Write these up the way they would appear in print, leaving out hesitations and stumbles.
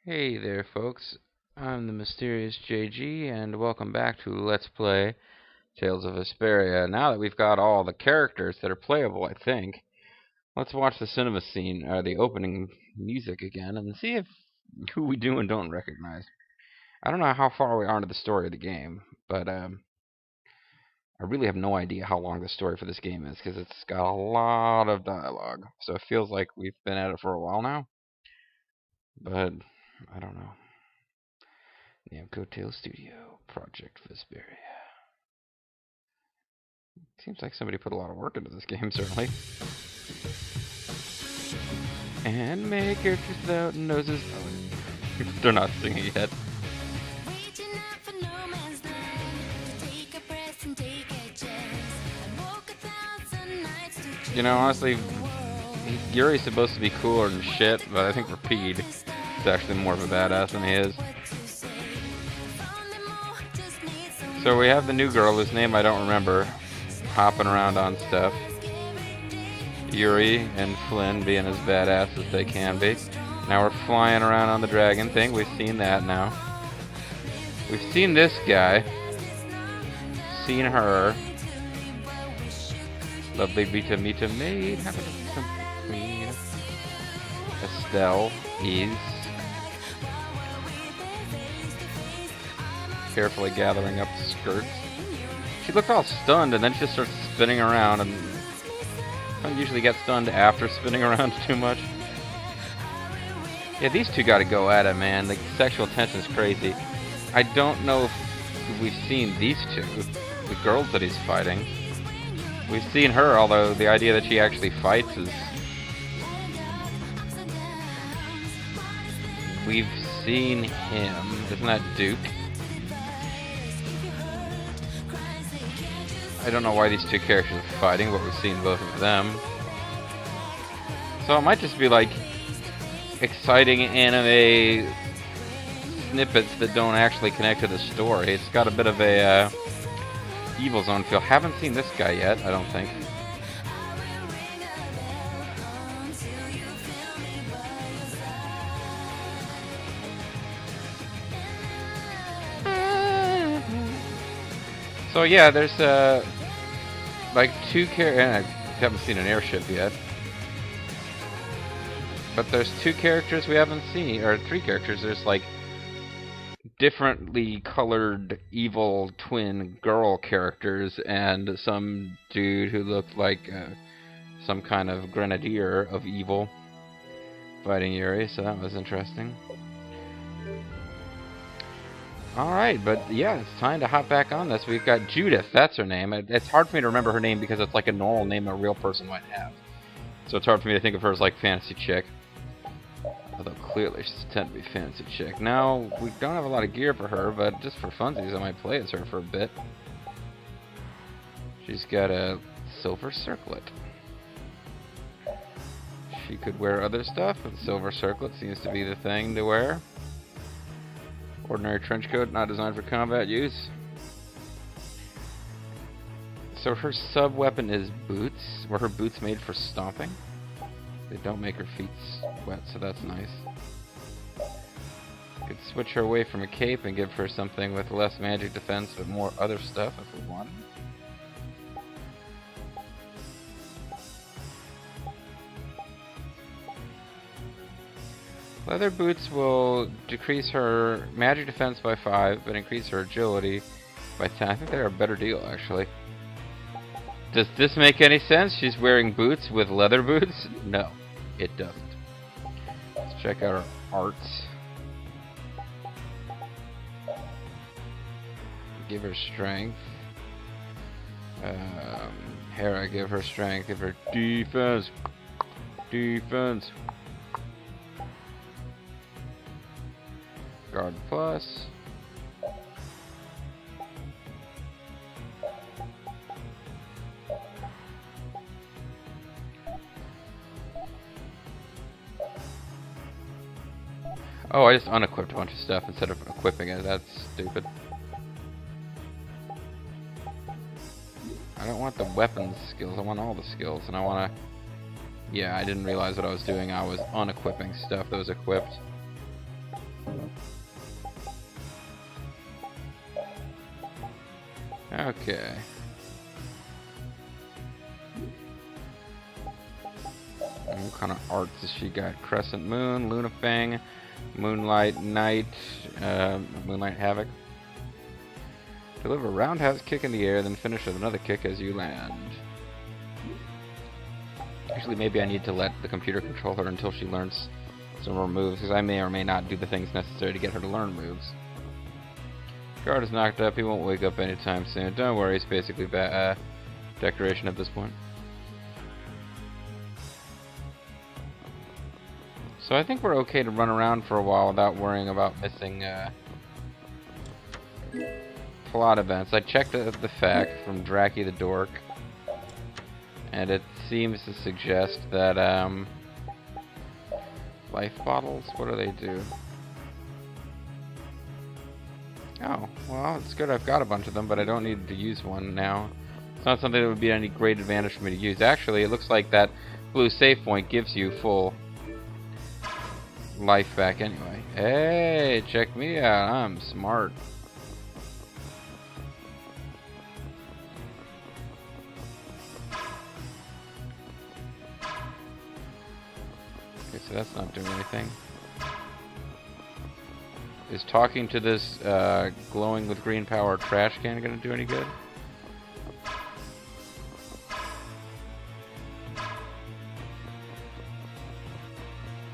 Hey there, folks. I'm the MysteriousJG, and welcome back to Let's Play Tales of Vesperia. Now that we've got all the characters that are playable, I think, let's watch the cinema scene, or the opening music again, and see if who we do and don't recognize. I don't know how far we are into the story of the game, but I really have no idea how long the story for this game is, because it's got a lot of dialogue. So it feels like we've been at it for a while now, but I don't know. Namco Tale Studio, Project Vesperia. Seems like somebody put a lot of work into this game, certainly. And make characters without noses. Oh, they're not singing yet. You know, honestly, Yuri's supposed to be cooler than shit, but I think Rapide is actually more of a badass than he is. So we have the new girl, whose name I don't remember, hopping around on stuff. Yuri and Flynn being as badass as they can be. Now we're flying around on the dragon thing. We've seen that now. We've seen this guy. Seen her. Lovely Beta Mita maid. Estelle is carefully gathering up the skirts. She looked all stunned, and then she just starts spinning around, and I don't usually get stunned after spinning around too much. Yeah, these two gotta go at it, man. The sexual tension's crazy. I don't know if we've seen these two, the girls that he's fighting. We've seen her, although the idea that she actually fights is... We've seen him. Isn't that Duke? I don't know why these two characters are fighting, but we've seen both of them. So it might just be like exciting anime snippets that don't actually connect to the story. It's got a bit of a Evil Zone feel. Haven't seen this guy yet, I don't think. So yeah, there's like two characters. I haven't seen an airship yet, but there's two characters we haven't seen, or three characters. There's like differently colored evil twin girl characters, and some dude who looked like some kind of grenadier of evil fighting Yuri. So that was interesting. Alright, but yeah, it's time to hop back on this. We've got Judith, that's her name. It's hard for me to remember her name because it's like a normal name a real person might have. So it's hard for me to think of her as like fantasy chick. Although clearly she's tend to be fantasy chick. Now, we don't have a lot of gear for her, but just for funsies I might play as her for a bit. She's got a silver circlet. She could wear other stuff, but the silver circlet seems to be the thing to wear. Ordinary trench coat, not designed for combat use. So her sub-weapon is boots. Were her boots made for stomping? They don't make her feet wet, so that's nice. Could switch her away from a cape and give her something with less magic defense but more other stuff if we wanted. Leather boots will decrease her magic defense by 5, but increase her agility by 10. I think they're a better deal, actually. Does this make any sense? She's wearing boots with leather boots? No, it doesn't. Let's check out her arts. Give her strength. Hera, give her strength. Give her defense. Defense. Guard plus. Oh, I just unequipped a bunch of stuff instead of equipping it. That's stupid. I don't want the weapons skills. I want all the skills, and I want to... Yeah, I didn't realize what I was doing. I was unequipping stuff that was equipped. Okay. What kind of art does she got? Crescent Moon, Lunafang, Moonlight Night, Moonlight Havoc. Deliver a roundhouse kick in the air, then finish with another kick as you land. Actually, maybe I need to let the computer control her until she learns some more moves, because I may or may not do the things necessary to get her to learn moves. Guard is knocked up. He won't wake up anytime soon. Don't worry, it's basically decoration at this point. So I think we're okay to run around for a while without worrying about missing plot events. I checked the fact from Dracky the Dork, and it seems to suggest that life bottles, what do they do? Oh, well, it's good I've got a bunch of them, but I don't need to use one now. It's not something that would be any great advantage for me to use. Actually, it looks like that blue save point gives you full life back anyway. Hey, check me out. I'm smart. Okay, so that's not doing anything. Is talking to this glowing with green power trash can gonna do any good?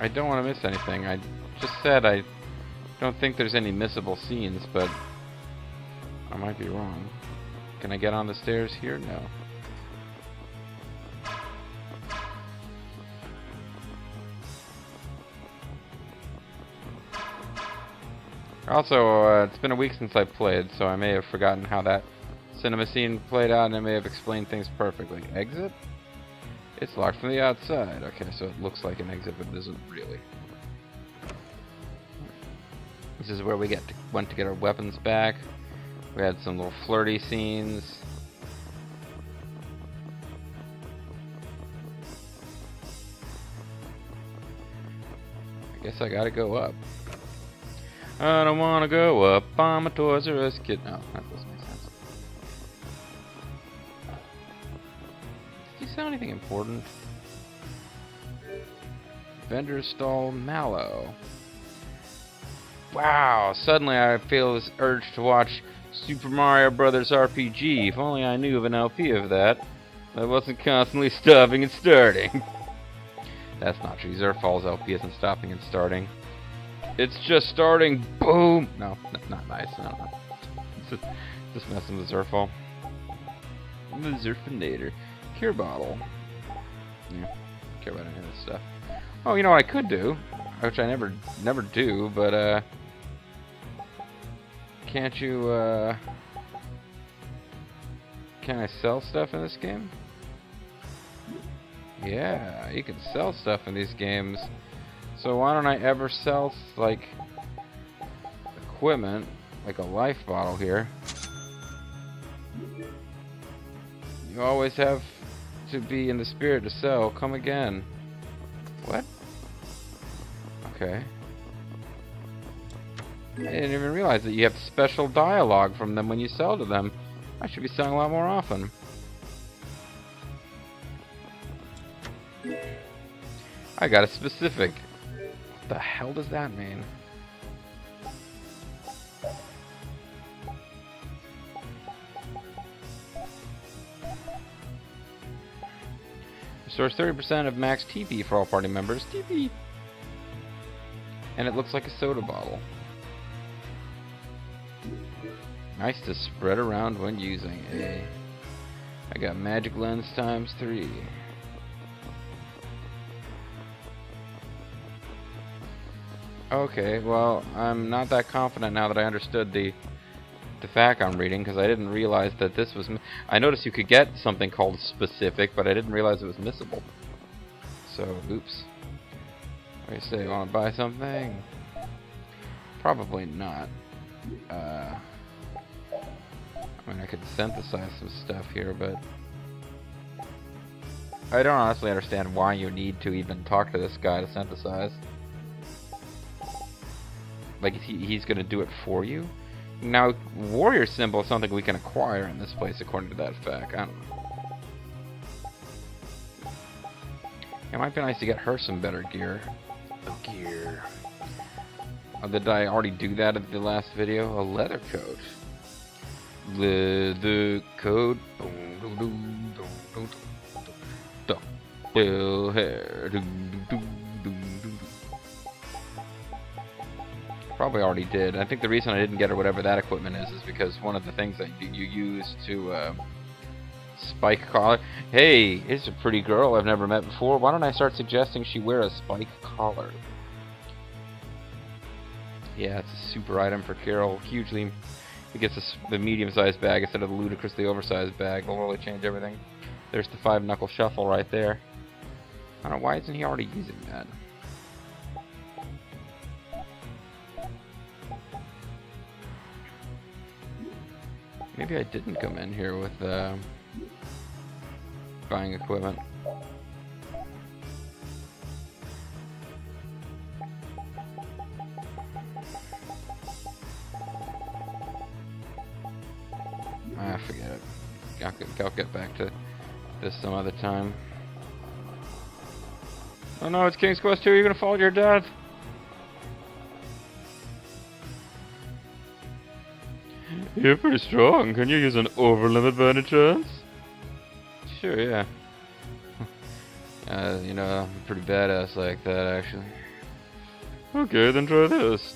I don't want to miss anything. I just said I don't think there's any missable scenes, but I might be wrong. Can I get on the stairs here? No. Also, it's been a week since I played, so I may have forgotten how that cinema scene played out, and I may have explained things perfectly. Exit? It's locked from the outside. Okay, so it looks like an exit, but it isn't really. This is where we went to get our weapons back. We had some little flirty scenes. I guess I gotta go up. I don't wanna go up. I'm a Toys R Us kid. No, that doesn't make sense. Did you sell anything important? Vendor stall mallow. Wow, suddenly I feel this urge to watch Super Mario Brothers RPG. If only I knew of an LP of that. I wasn't constantly stopping and starting. That's not true. Zerfall's LP isn't stopping and starting. It's just starting. Boom! No, not nice. No. Just messing with Zerfall. The Zerfinator. Cure bottle. Yeah, don't care about any of this stuff. Oh, you know what I could do? Which I never do, but can't you can I sell stuff in this game? Yeah, you can sell stuff in these games. So why don't I ever sell, like, equipment, like a life bottle here? You always have to be in the spirit to sell. Come again. What? Okay. I didn't even realize that you have special dialogue from them when you sell to them. I should be selling a lot more often. I got a specific. What the hell does that mean? Restores 30% of max TP for all party members. TP! And it looks like a soda bottle. Nice to spread around when using. I got magic lens times 3. Okay, well, I'm not that confident now that I understood the fact I'm reading, because I didn't realize that this was... I noticed you could get something called specific, but I didn't realize it was missable. So, oops. What do you say, want to buy something? Probably not. I mean, I could synthesize some stuff here, but... I don't honestly understand why you need to even talk to this guy to synthesize. Like he's gonna do it for you. Now, warrior symbol is something we can acquire in this place, according to that fact. I don't know. It might be nice to get her some better gear. Did I already do that in the last video? A leather coat. Leather coat. Hair. Probably already did. I think the reason I didn't get her whatever that equipment is because one of the things that you use to spike collar. Hey, it's a pretty girl I've never met before. Why don't I start suggesting she wear a spike collar? Yeah, it's a super item for Carol. Hugely, he gets the medium-sized bag instead of the ludicrously oversized bag. It'll really change everything. There's the 5-knuckle shuffle right there. I don't know, why isn't he already using that? Maybe I didn't come in here with buying equipment. Ah, forget it. I'll get back to this some other time. Oh no, it's King's Quest 2. You're gonna fall to your death. You're pretty strong. Can you use an overlimit by any chance? Sure, yeah. You know, I'm pretty badass like that, actually. Okay, then try this.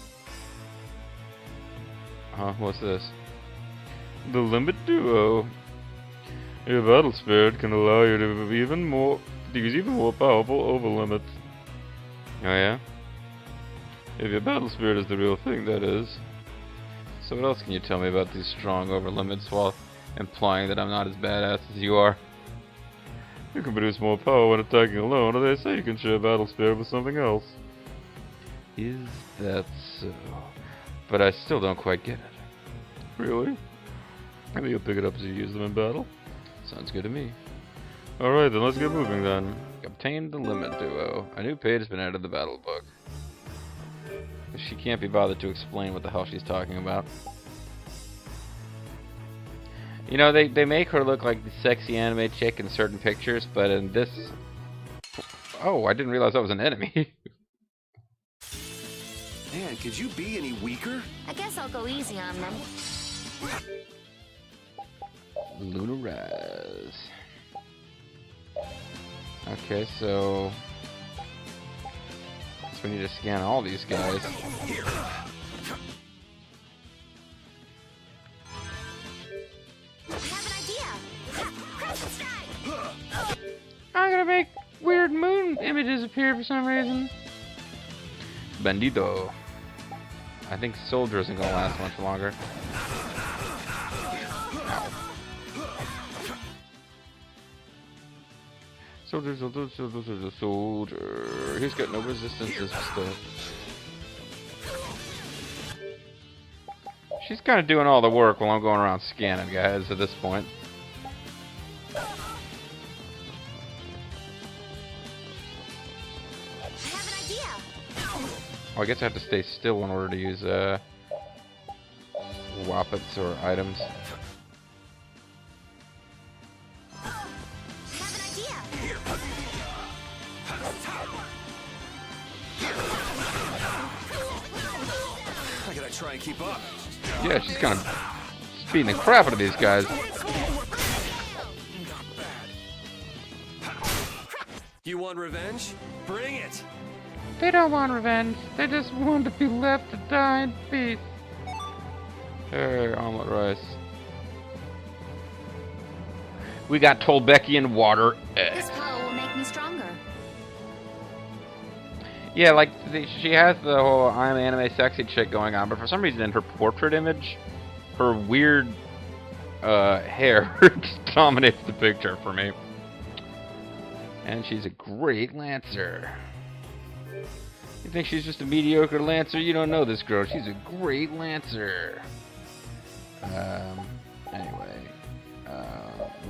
What's this? The Limit Duo. Your battle spirit can allow you to use even more powerful overlimits. Oh yeah? If your battle spirit is the real thing, that is. So what else can you tell me about these strong overlimits while implying that I'm not as badass as you are? You can produce more power when attacking alone, or they say you can share battle spirit with something else. Is that so? But I still don't quite get it. Really? Maybe you'll pick it up as you use them in battle. Sounds good to me. Alright then, let's get moving then. Obtain the Limit Duo. A new page has been added to the battle book. She can't be bothered to explain what the hell she's talking about. You know, they make her look like the sexy anime chick in certain pictures, but in this... Oh, I didn't realize that was an enemy. Man, could you be any weaker? I guess I'll go easy on them. Lunar Rise. Okay, so we need to scan all these guys. I'm gonna make weird moon images appear for some reason. Bandito. I think Soldier isn't gonna last much longer. Ow. Soldier. He's got no resistances still. She's kind of doing all the work while I'm going around scanning guys at this point. Oh, I guess I have to stay still in order to use wappets or items. I gotta try and keep up. Yeah, she's kind of beating the crap out of these guys. You want revenge? Bring it! They don't want revenge. They just want to be left to die in peace. Hey, omelet rice. We got Tolbeckian water. This power will make me stronger. Yeah, like, she has the whole I'm anime sexy chick going on, but for some reason in her portrait image, her weird hair dominates the picture for me. And she's a great lancer. You think she's just a mediocre lancer? You don't know this girl. She's a great lancer. Anyway.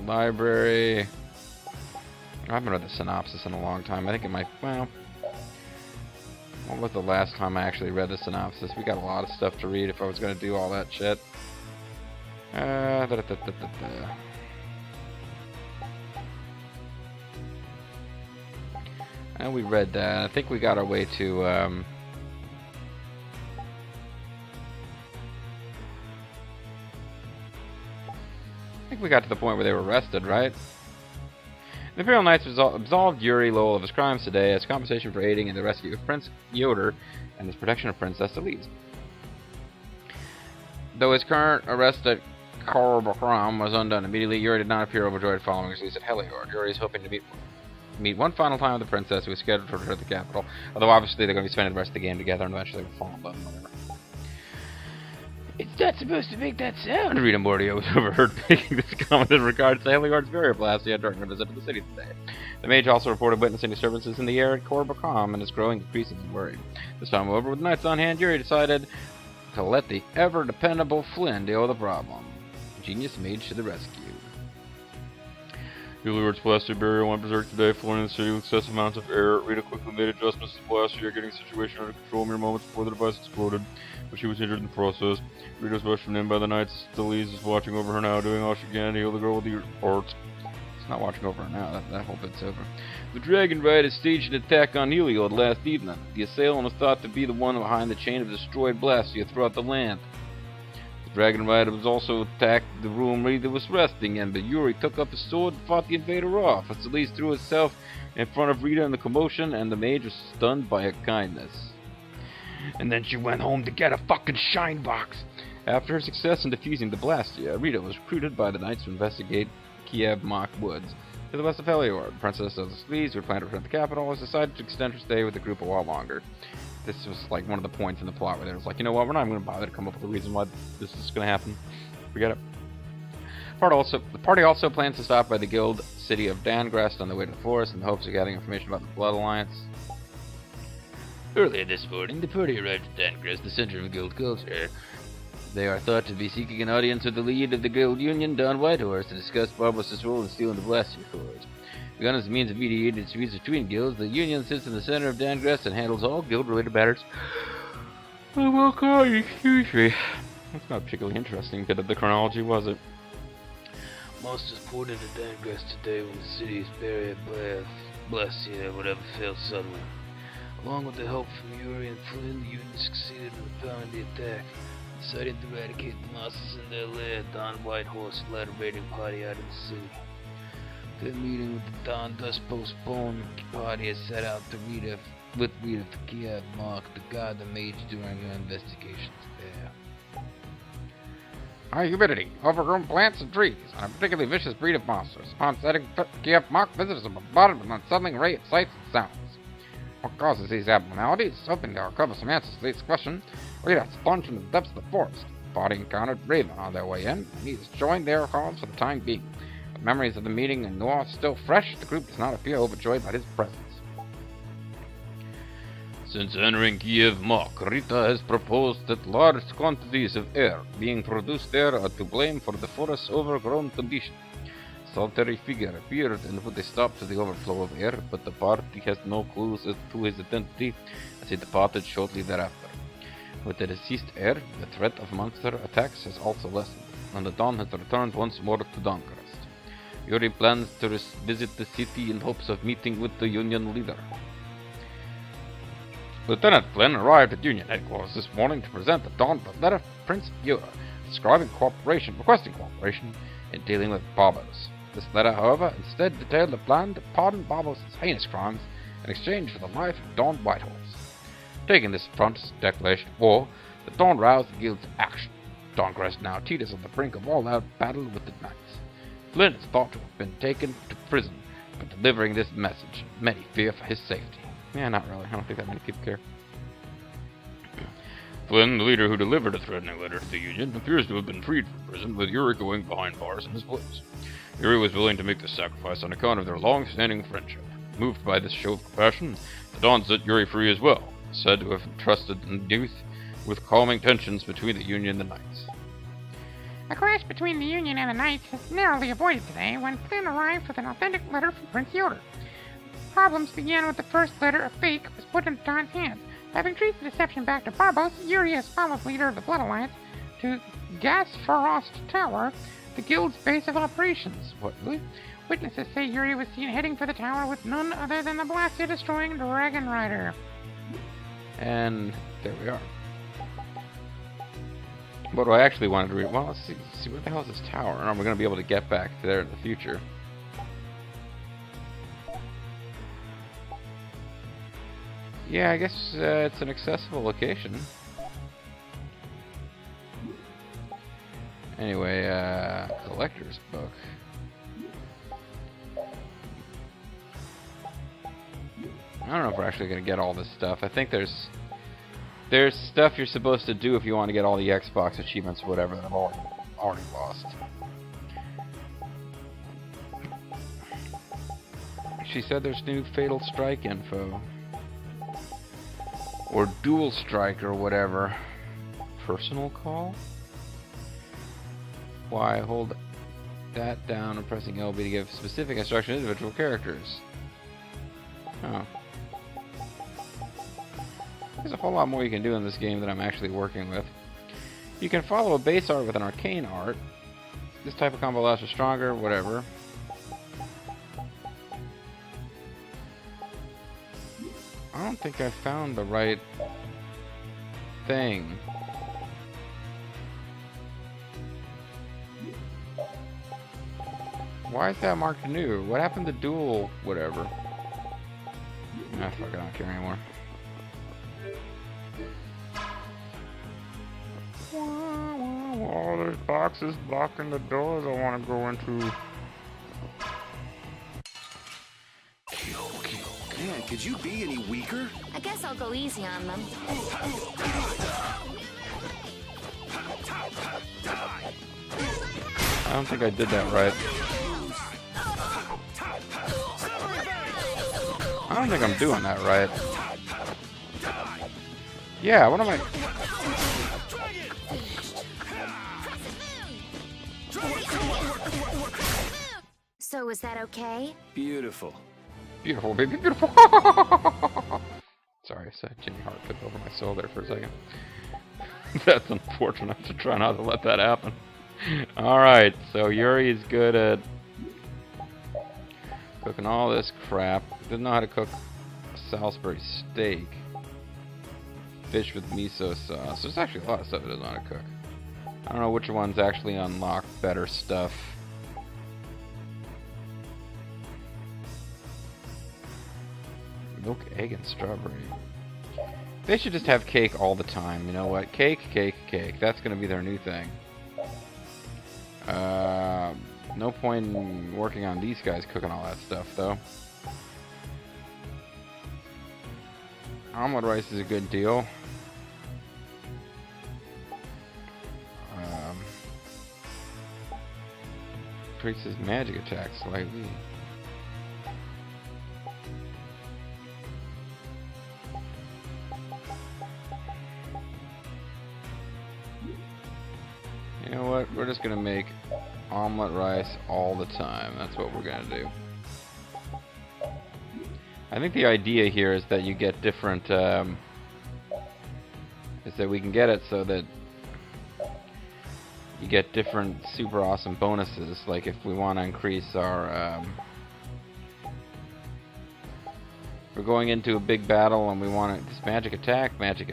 Library. I haven't read the synopsis in a long time. I think it might, well... What was the last time I actually read the synopsis? We got a lot of stuff to read if I was going to do all that shit. And we read that. I think we got our way to, I think we got to the point where they were arrested, right? The Imperial Knights absolved Yuri Lowell of his crimes today as compensation for aiding in the rescue of Prince Yoder and his protection of Princess Elise. Though his current arrest at Karbakram was undone immediately, Yuri did not appear overjoyed following his release at Heliord. Yuri is hoping to meet one final time with the princess, who is scheduled to return to the capital, although obviously they're going to be spending the rest of the game together and eventually will fall in love and whatever. It's not supposed to make that sound, Rita Mordio was overheard making this comment in regards to Heliord's Fury Blast he had during a visit to the city today. The mage also reported witnessing disturbances in the air at Korbakam and is growing increasingly worried. This time, however, with knights on hand, Yuri decided to let the ever-dependable Flynn deal with the problem. Genius mage to the rescue. Heliord's blasted barrier went berserk today, flooding the city with excessive amounts of air. Rita quickly made adjustments to the blaster, getting the situation under control mere moments before the device exploded, but she was injured in the process. Rita was rushed in by the knights. Elise is watching over her now, doing all she can to heal the girl with the arts. It's not watching over her now, that whole bit's over. The Dragon Rider staged an attack on Heliod last evening. The assailant was thought to be the one behind the chain of destroyed blastia throughout the land. Dragon Rider was also attacked the room Rita was resting in, but Yuri took up his sword and fought the invader off. As Elise threw herself in front of Rita in the commotion, and the mage was stunned by her kindness. And then she went home to get a fucking shine box. After her success in defusing the Blastia, Rita was recruited by the knights to investigate Kiev Mach Woods to the west of Heliord. Princess Elise, who had planned to return to the capital, has decided to extend her stay with the group a while longer. This was like one of the points in the plot where they was like, you know what, we're not even going to bother to come up with a reason why this is going to happen. Forget it. The party also plans to stop by the guild city of Dangrest on the way to the forest in the hopes of getting information about the Blood Alliance. Earlier this morning, the party arrived at Dangrest, the center of guild culture. They are thought to be seeking an audience with the lead of the guild union, Don Whitehorse, to discuss Barbarossa's role in stealing the Blastia Forge. Begun as a means of mediating disputes between guilds, the union sits in the center of Dangrest and handles all guild-related matters. Oh, well, God, excuse me. That's not a particularly interesting bit of the chronology, was it? Monsters poured into Dangrest today when the city's barrier Blastia, whatever, fell suddenly. Along with the help from Yuri and Flynn, the union succeeded in repelling the attack. Deciding to eradicate the monsters in their lair, Don Whitehorse led a raiding party out of the city. The meeting with the Don thus postponed. The party has set out to Rita for Kiev Mark to guide the mage during your investigations there. High humidity, overgrown plants and trees, and a particularly vicious breed of monsters. Upon setting foot in Kiev Mark, visitors are bombarded with an unsettling array of sights and sounds. What causes these abnormalities? Hoping to recover some answers to this question, Rita plunged into the depths of the forest. The party encountered Raven on their way in, and he has joined their cause for the time being. With memories of the meeting in North still fresh, the group does not appear overjoyed by his presence. Since entering Kiev Mark, Rita has proposed that large quantities of air being produced there are to blame for the forest's overgrown condition. A solitary figure appeared and put a stop to the overflow of air, but the party has no clues as to his identity as he departed shortly thereafter. With the deceased air, the threat of monster attacks has also lessened, and the dawn has returned once more to Donkrest. Yuri plans to visit the city in hopes of meeting with the Union leader. Lieutenant Flynn arrived at Union headquarters this morning to present the Dawn the letter from Prince Yoda, requesting cooperation in dealing with Barbaros. This letter, however, instead detailed a plan to pardon Barbaros' heinous crimes in exchange for the life of Don Whitehorse. Taking this front declaration of war, the Dawn roused the guild to action. Donkrest now teeters on the brink of all-out battle with the knights. Flynn is thought to have been taken to prison for delivering this message. Many fear for his safety. Yeah, not really. I don't think that many people care. Flynn, the leader who delivered a threatening letter to the Union, appears to have been freed from prison, with Yuri going behind bars in his place. Yuri was willing to make this sacrifice on account of their long-standing friendship. Moved by this show of compassion, the Dawn set Yuri free as well, said to have entrusted the youth with calming tensions between the Union and the Knights. A clash between the Union and the Knights was narrowly avoided today when Flynn arrived with an authentic letter from Prince Yoder. Problems began with the first letter, a fake, was put into Don's hands. Having traced the deception back to Barbos, Yuri has followed leader of the Blood Alliance to Gasfarost Tower, the guild's base of operations. What, really? Witnesses say Yuri was seen heading for the tower with none other than the blasted-destroying Dragon Rider. And there we are. What do I actually want to read? Well, let's see what the hell is this tower? And are we going to be able to get back there in the future? Yeah, I guess it's an accessible location. Anyway, collector's book. I don't know if we're actually going to get all this stuff. I think there's stuff you're supposed to do if you want to get all the Xbox achievements or whatever that I've already lost. She said there's new Fatal Strike info. Or Dual Strike or whatever. Personal call? Why, hold that down and pressing LB to give specific instructions to individual characters. Oh. There's a whole lot more you can do in this game that I'm actually working with. You can follow a base art with an arcane art. This type of combo lasts for stronger, whatever. I don't think I found the right thing. Why is that marked new? What happened to dual whatever? Ah, fuck, I don't care anymore. Oh, there's boxes blocking the doors I want to go into. Man, could you be any weaker? I guess I'll go easy on them. I don't think I did that right. I don't think I'm doing that right. Yeah, what am I... So is that okay? Beautiful. Beautiful, baby, beautiful. Sorry, I said Jimmy Hart took over my soul there for a second. That's unfortunate. To try not to let that happen. Alright, so Yuri is good at cooking all this crap. Didn't know how to cook a Salisbury steak. Fish with miso sauce. There's actually a lot of stuff it doesn't know how to cook. I don't know which ones actually unlock better stuff. Milk, egg, and strawberry. They should just have cake all the time. You know what? Cake, cake, cake. That's going to be their new thing. No point in working on these guys cooking all that stuff, though. Omelet rice is a good deal. Increases magic attack slightly. You know what? We're just gonna make omelet rice all the time. That's what we're gonna do. I think the idea here is that you get different, is that we can get it so that you get different super awesome bonuses. Like if we want to increase our, we're going into a big battle and we want this magic attack, magic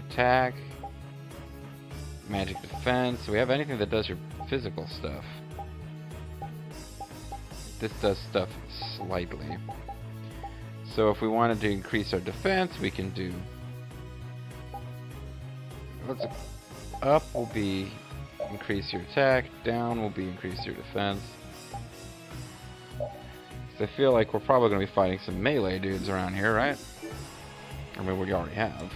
defense. We have anything that does your physical stuff. This does stuff slightly. So if we wanted to increase our defense, we can do... Up will be increase your attack, down will be increase your defense. So I feel like we're probably going to be fighting some melee dudes around here, right? I mean, we already have.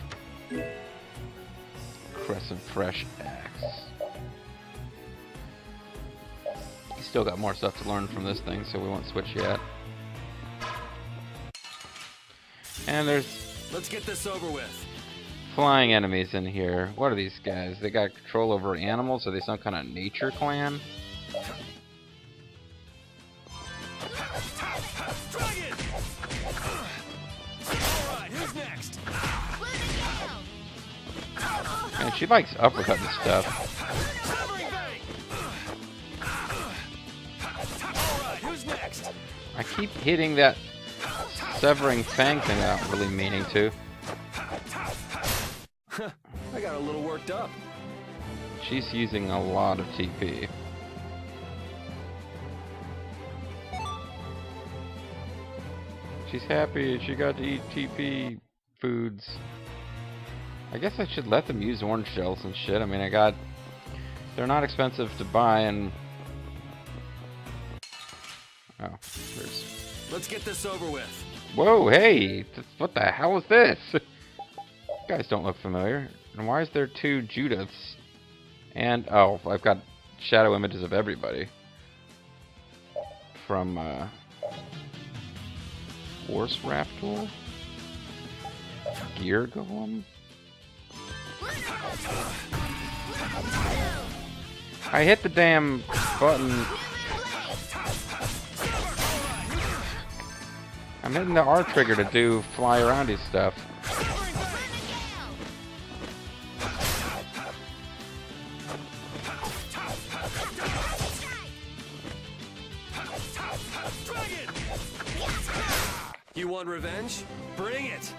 Crescent Fresh Axe. You still got more stuff to learn from this thing, so we won't switch yet. And there's... Let's get this over with. Flying enemies in here. What are these guys? They got control over animals? Are they some kind of nature clan? Alright, who's next? Man, she likes uppercutting stuff. Alright, who's next? I keep hitting that severing fang thing without really meaning to. I got a little worked up. She's using a lot of TP. She's happy. She got to eat TP foods. I guess I should let them use orange shells and shit. I mean, they're not expensive to buy, and oh, there's. Let's get this over with. Whoa, hey, what the hell is this? You guys don't look familiar. And why is there two Judiths? And oh, I've got shadow images of everybody from Force Raptor, Gear Golem. I hit the damn button. I'm hitting the R trigger to do fly aroundy stuff. You want revenge? Bring it!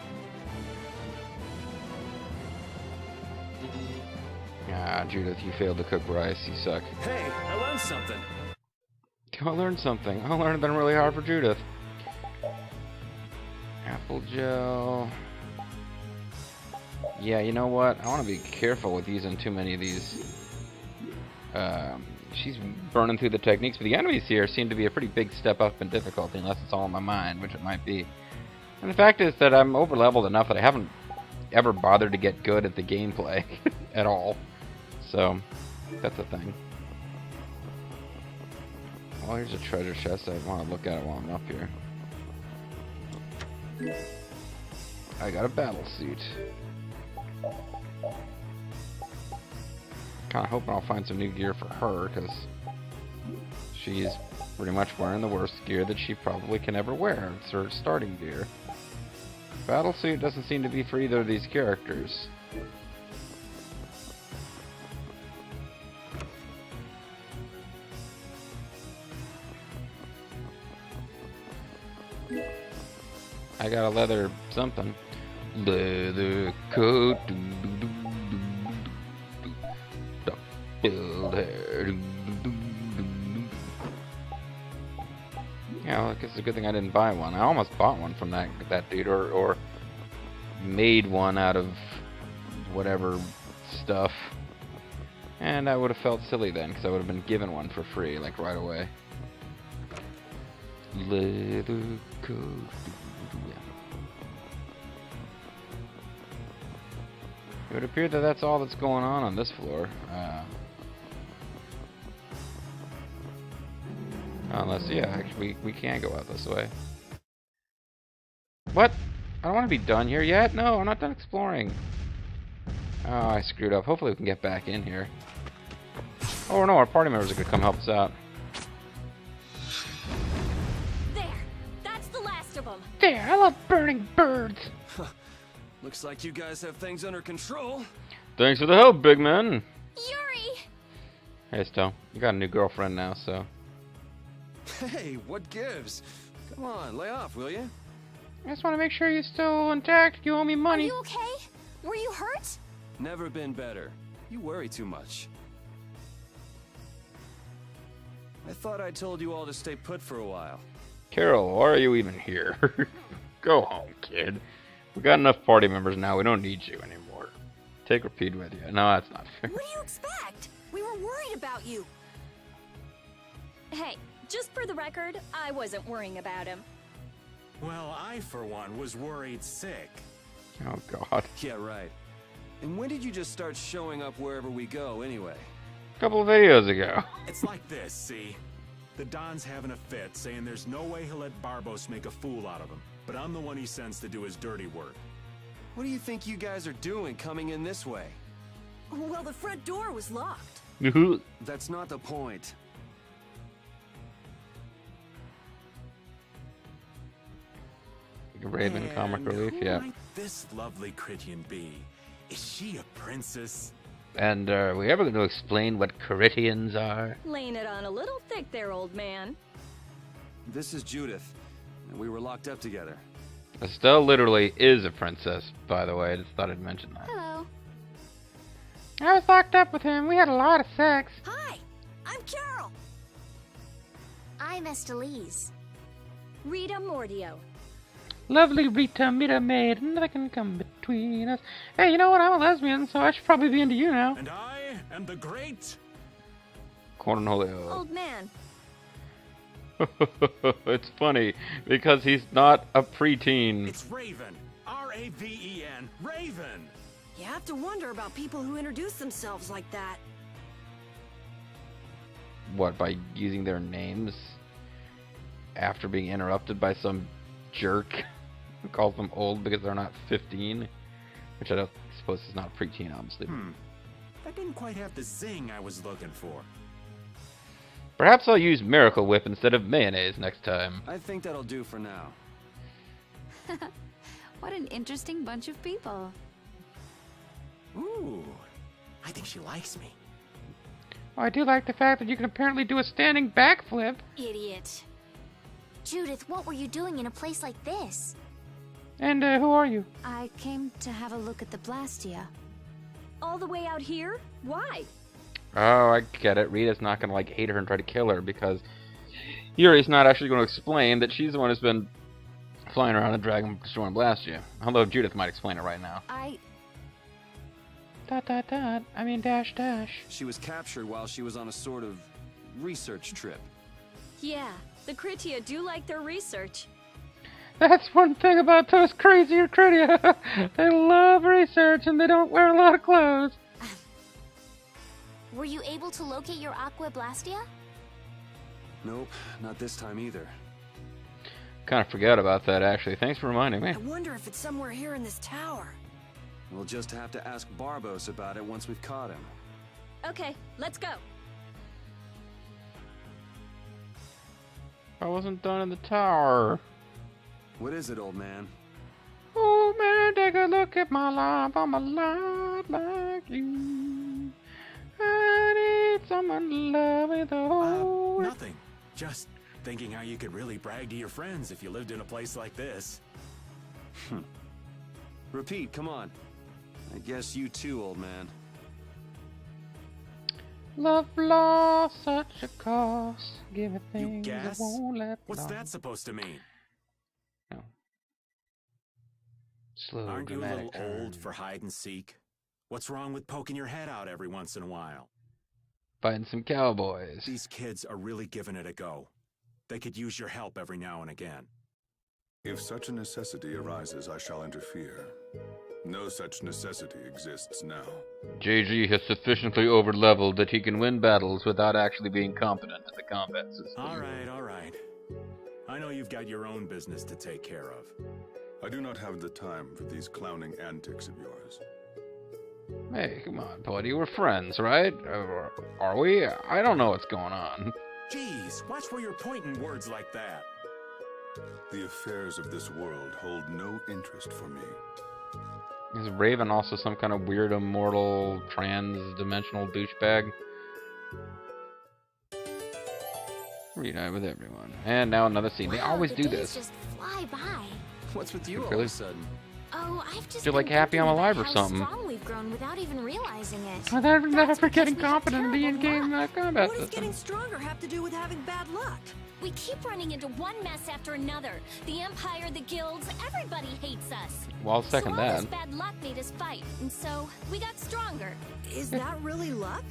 Ah, Judith, you failed to cook rice. You suck. Hey, I learned something. I learned something. I learned it's been really hard for Judith. Apple gel. Yeah, you know what? I want to be careful with using too many of these. She's burning through the techniques, but the enemies here seem to be a pretty big step up in difficulty, unless it's all in my mind, which it might be. And the fact is that I'm over-leveled enough that I haven't ever bothered to get good at the gameplay at all. So, that's a thing. Well, here's a treasure chest. I want to look at it while I'm up here. I got a battle suit. Kind of hoping I'll find some new gear for her, because she's pretty much wearing the worst gear that she probably can ever wear. It's her starting gear. Battle suit doesn't seem to be for either of these characters. I got a leather something. Leather coat. Yeah, well, I guess it's a good thing I didn't buy one. I almost bought one from that dude, or made one out of whatever stuff. And I would have felt silly then, because I would have been given one for free, like right away. Leather coat. It would appear that that's all that's going on this floor. Unless, yeah, actually, we can go out this way. What? I don't want to be done here yet. No, I'm not done exploring. Oh, I screwed up. Hopefully we can get back in here. Oh no, our party members are going to come help us out. There. That's the last of them. There, I love burning birds. Looks like you guys have things under control. Thanks for the help, big man. Yuri! Hey, Stowe. You got a new girlfriend now, so... Hey, what gives? Come on, lay off, will you? I just want to make sure you're still intact. You owe me Are money. you okay? Were you hurt? Never been better. You worry too much. I thought I told you all to stay put for a while. Carol, why are you even here? Go home, kid. We got enough party members now. We don't need you anymore. Take Repeat with you. No, that's not fair. What do you expect? We were worried about you. Hey, just for the record, I wasn't worrying about him. Well, I, for one, was worried sick. Oh, God. Yeah, right. And when did you just start showing up wherever we go, anyway? A couple of videos ago. It's like this, see? The Don's having a fit, saying there's no way he'll let Barbos make a fool out of him. But I'm the one he sends to do his dirty work. What do you think you guys are doing coming in this way? Well, the front door was locked. That's not the point. Raven comic relief, who yeah. might this lovely Critian be? Is she a princess? And are we ever going to explain what Critians are? Laying it on a little thick there, old man. This is Judith, and we were locked up together. Estelle literally is a princess, by the way. I just thought I'd mention that. Hello. I was locked up with him. We had a lot of sex. Hi, I'm Carol. I'm Estelise. Rita Mordio. Lovely Rita, meet a maid, nothing can come between us. Hey, you know what? I'm a lesbian, so I should probably be into you now. And I am the great. Cornholio. Old man. It's funny because he's not a preteen. It's Raven. R-A-V-E-N. Raven. You have to wonder about people who introduce themselves like that. What, by using their names after being interrupted by some jerk who calls them old because they're not 15? Which I don't suppose is not preteen, obviously. That didn't quite have the zing I was looking for. Perhaps I'll use Miracle Whip instead of mayonnaise next time. I think that'll do for now. What an interesting bunch of people. Ooh, I think she likes me. Oh, I do like the fact that you can apparently do a standing backflip. Idiot. Judith, what were you doing in a place like this? And who are you? I came to have a look at the Blastia. All the way out here? Why? Oh, I get it. Rita's not going to like hate her and try to kill her because Yuri's not actually going to explain that she's the one who's been flying around a dragon destroying Blastia. Although Judith might explain it right now. I mean dash dash. She was captured while she was on a sort of research trip. Yeah, the Critia do like their research. That's one thing about those crazy Critia. They love research and they don't wear a lot of clothes. Were you able to locate your Aqua Blastia? Nope, not this time either. Kind of forgot about that, actually. Thanks for reminding me. I wonder if it's somewhere here in this tower. We'll just have to ask Barbos about it once we've caught him. Okay, let's go. I wasn't done in the tower. What is it, old man? Oh man, take a look at my life. I'm a lot like you. I need someone to love me the whole way. Nothing. Just thinking how you could really brag to your friends if you lived in a place like this. Repeat, come on. I guess you too, old man. Love lost such a cost. Give it You things I guess? won't let What's lost. that supposed to mean? No. Slow, Aren't you a dramatic little old turn. for hide and seek? What's wrong with poking your head out every once in a while? Fighting some cowboys. These kids are really giving it a go. They could use your help every now and again. If such a necessity arises, I shall interfere. No such necessity exists now. JG has sufficiently overleveled that he can win battles without actually being competent at the combat system. All right. I know you've got your own business to take care of. I do not have the time for these clowning antics of yours. Hey, come on, buddy. We're friends, right? Are we? I don't know what's going on. Jeez, watch where you're pointing words like that. The affairs of this world hold no interest for me. Is Raven also some kind of weird, immortal, trans-dimensional douchebag? Reunite with everyone. And now another scene. They Wow, always the do days this. just fly by. What's with you all Really? of a sudden? Oh, I've just You're, like, been happy I'm thinking alive about or how something. strong we've grown without even realizing it. Well, they're That's never getting because we have competent in the terrible in-game luck. combat What does system. getting stronger have to do with having bad luck? We keep running into one mess after another. The Empire, the guilds, everybody hates us. Well, I'll second so all that. this bad luck made us fight, and so we got stronger. Is that really luck?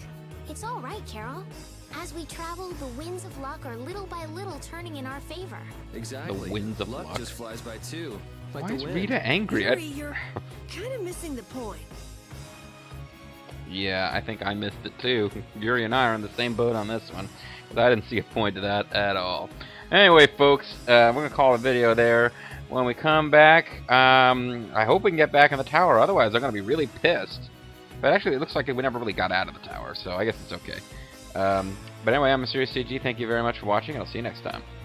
It's all right, Carol. As we travel, the winds of luck are little by little turning in our favor. Exactly. winds of luck luck. just flies by too. Like Why the is wind. Rita angry? Yuri, you're kind of missing the point. Yeah, I think I missed it too. Yuri and I are in the same boat on this one. 'Cause I didn't see a point to that at all. Anyway, folks, we're going to call a video there. When we come back, I hope we can get back in the tower. Otherwise, they're going to be really pissed. But actually, it looks like we never really got out of the tower, so I guess it's okay. But anyway, I'm MysteriousJG. Thank you very much for watching, and I'll see you next time. Bye-bye.